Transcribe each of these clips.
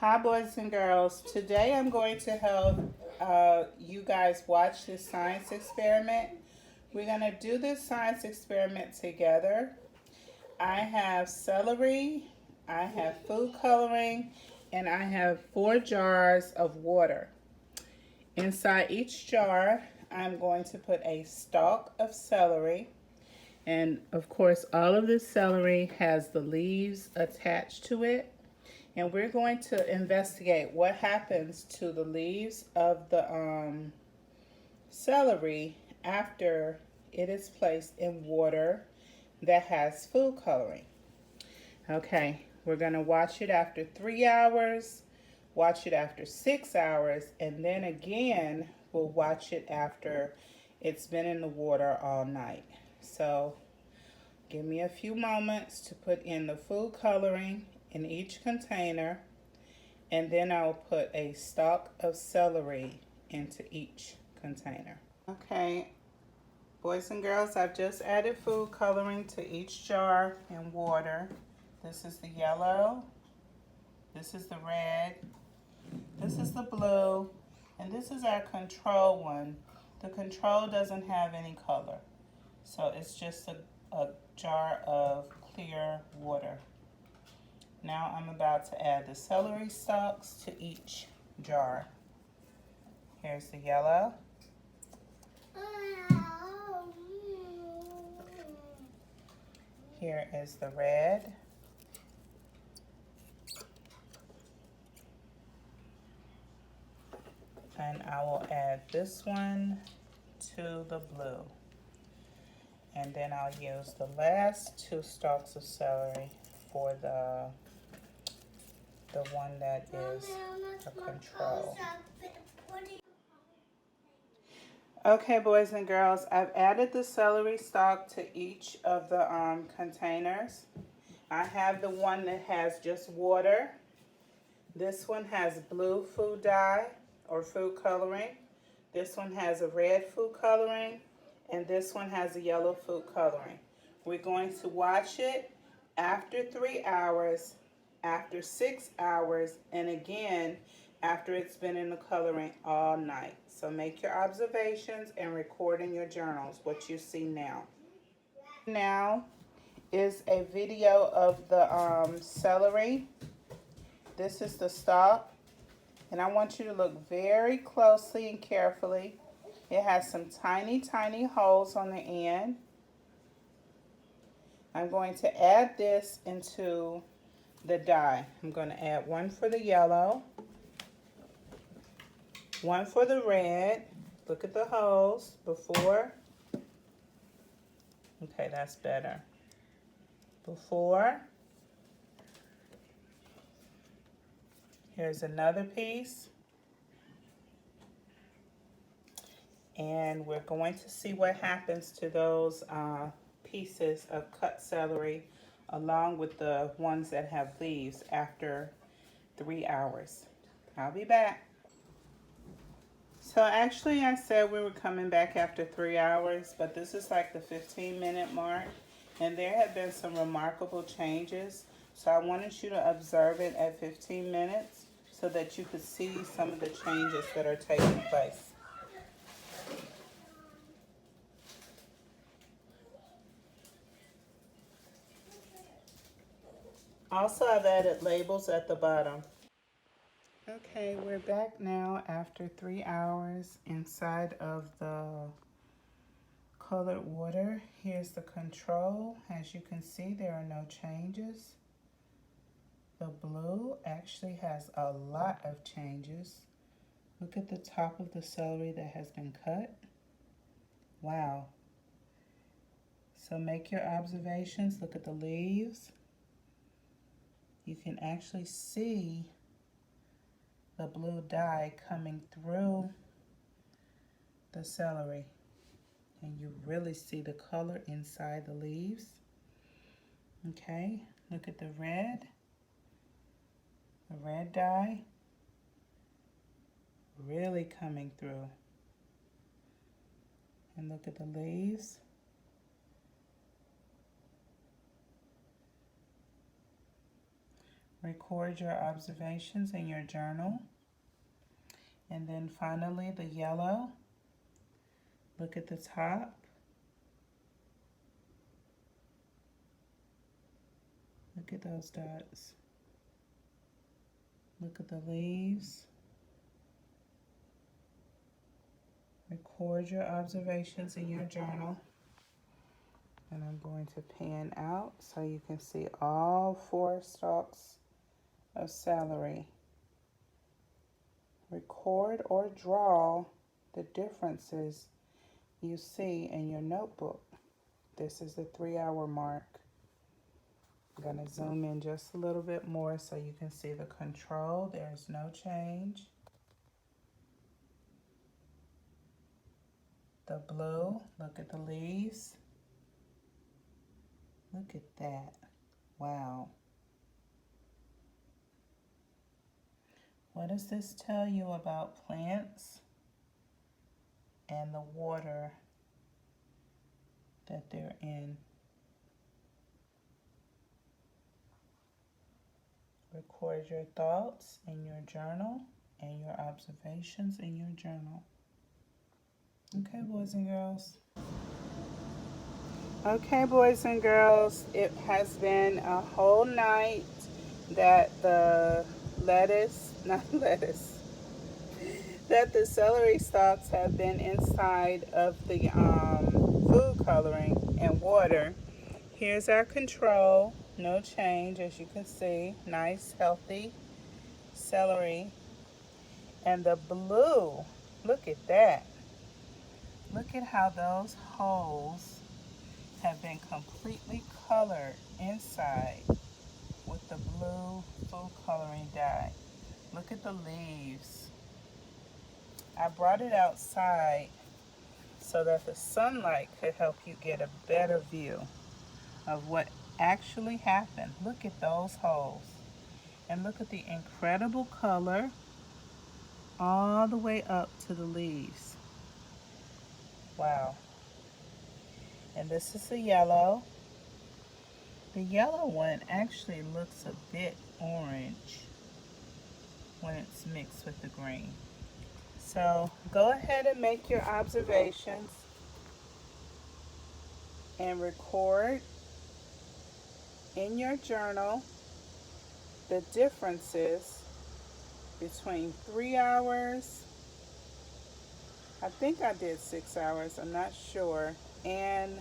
Hi, boys and girls. Today I'm going to help you guys watch this science experiment. We're going to do this science experiment together. I have celery, I have food coloring, and I have 4 jars of water. Inside each jar, I'm going to put a stalk of celery. And of course, all of this celery has the leaves attached to it. And we're going to investigate what happens to the leaves of the celery after it is placed in water that has food coloring. Okay, we're going to watch it after 3 hours, watch it after 6 hours, and then again, we'll watch it after it's been in the water all night. So give me a few moments to put in the food coloring in each container, and then I'll put a stalk of celery into each container. Okay, boys and girls, I've just added food coloring to each jar and water. This is the yellow, this is the red, this is the blue, and this is our control one. The control doesn't have any color, so it's just a jar of clear water. Now I'm about to add the celery stalks to each jar. Here's the yellow. Here is the red. And I will add this one to the blue. And then I'll use the last 2 stalks of celery for the one that is the control. Okay, boys and girls, I've added the celery stalk to each of the containers. I have the one that has just water. This one has blue food dye or food coloring. This one has a red food coloring. And this one has a yellow food coloring. We're going to watch it after 3 hours, after 6 hours, and again after it's been in the coloring all night. So make your observations and record in your journals what you see now. Now is a video of the celery. This is the stalk, and I want you to look very closely and carefully. It has some tiny, tiny holes on the end. I'm going to add this into the dye. I'm going to add one for the yellow, one for the red. Look at the holes before. Okay, that's better. Before. Here's another piece. And we're going to see what happens to those pieces of cut celery along with the ones that have leaves after 3 hours. I'll be back. So actually I said we were coming back after 3 hours, but this is like the 15-minute mark, and there have been some remarkable changes. So I wanted you to observe it at 15 minutes so that you could see some of the changes that are taking place. Also, I've added labels at the bottom. Okay, we're back now after 3 hours inside of the colored water. Here's the control. As you can see, there are no changes. The blue actually has a lot of changes. Look at the top of the celery that has been cut. Wow. So make your observations. Look at the leaves. You can actually see the blue dye coming through the celery. And you really see the color inside the leaves. Okay, look at the red dye really coming through. And look at the leaves. Record your observations in your journal. And then finally the yellow. Look at the top. Look at those dots. Look at the leaves. Record your observations in your journal. And I'm going to pan out so you can see all 4 stalks of celery. Record or draw the differences you see in your notebook. This is the 3-hour mark. I'm going to zoom in just a little bit more so you can see the control. There's no change. The blue, look at the leaves. Look at that. Wow. What does this tell you about plants and the water that they're in? Record your thoughts in your journal and your observations in your journal. Okay, boys and girls. Okay, boys and girls, it has been a whole night that the that the celery stalks have been inside of the food coloring and water. Here's our control, no change, as you can see, nice healthy celery. And the blue, look at that. Look at how those holes have been completely colored inside with the blue food coloring dye. Look at the leaves. I brought it outside so that the sunlight could help you get a better view of what actually happened. Look at those holes. And look at the incredible color all the way up to the leaves. Wow. And this is the yellow. The yellow one actually looks a bit orange when it's mixed with the green. So go ahead and make your observations and record in your journal the differences between 3 hours, I think I did 6 hours, I'm not sure, and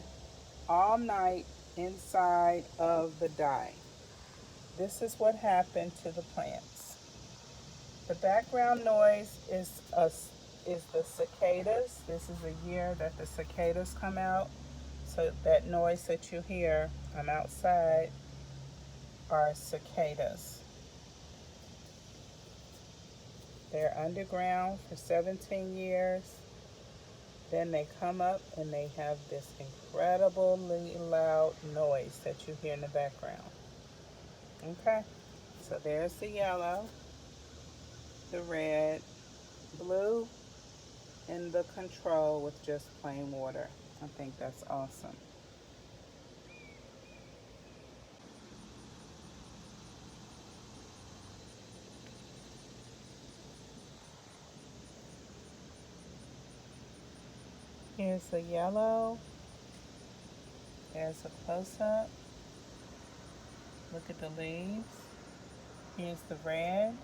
all night inside of the dye. This is what happened to the plants. The background noise is the cicadas. This is the year that the cicadas come out. So that noise that you hear, I'm outside, are cicadas. They're underground for 17 years. Then they come up and they have this incredibly loud noise that you hear in the background. Okay, so there's the yellow, the red, blue, and the control with just plain water. I think that's awesome. Here's the yellow. There's a close-up. Look at the leaves. Here's the red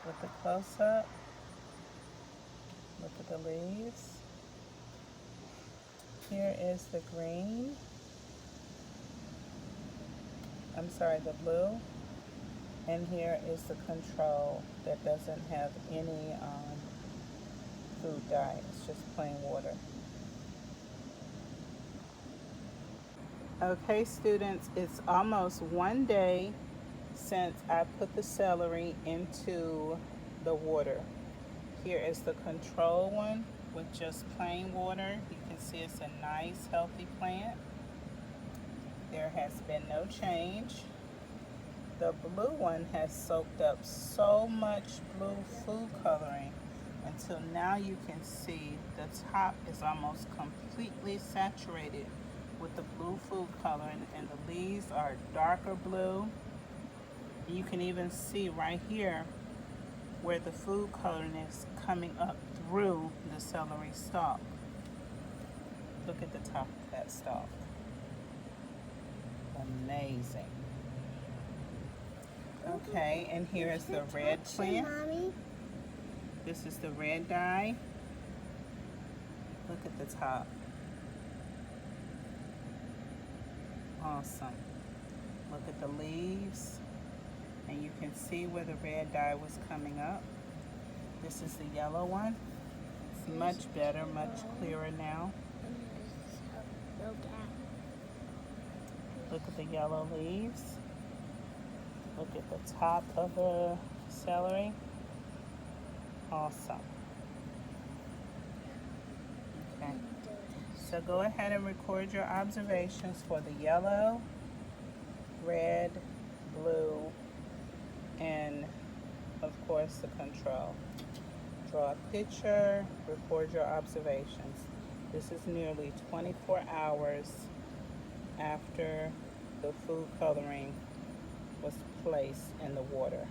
with the close-up. Look at the leaves. Here is the green. I'm sorry, the blue. And here is the control that doesn't have any food dye. It's just plain water. Okay, students, it's almost 1 day since I put the celery into the water. Here is the control one with just plain water. You can see it's a nice, healthy plant. There has been no change. The blue one has soaked up so much blue food coloring until now you can see the top is almost completely saturated with the blue food coloring, and the leaves are darker blue You can even see right here where the food coloring is coming up through the celery stalk. Look at the top of that stalk. Amazing. Okay, and here is the red plant. This is the red dye. Look at the top. Awesome. Look at the leaves. And you can see where the red dye was coming up. This is the yellow one. It's much better, much clearer now. Look at the yellow leaves. Look at the top of the celery. Awesome. Okay. So go ahead and record your observations for the yellow, red, blue, and of course the control. Draw a picture, record your observations. This is nearly 24 hours after the food coloring was placed in the water.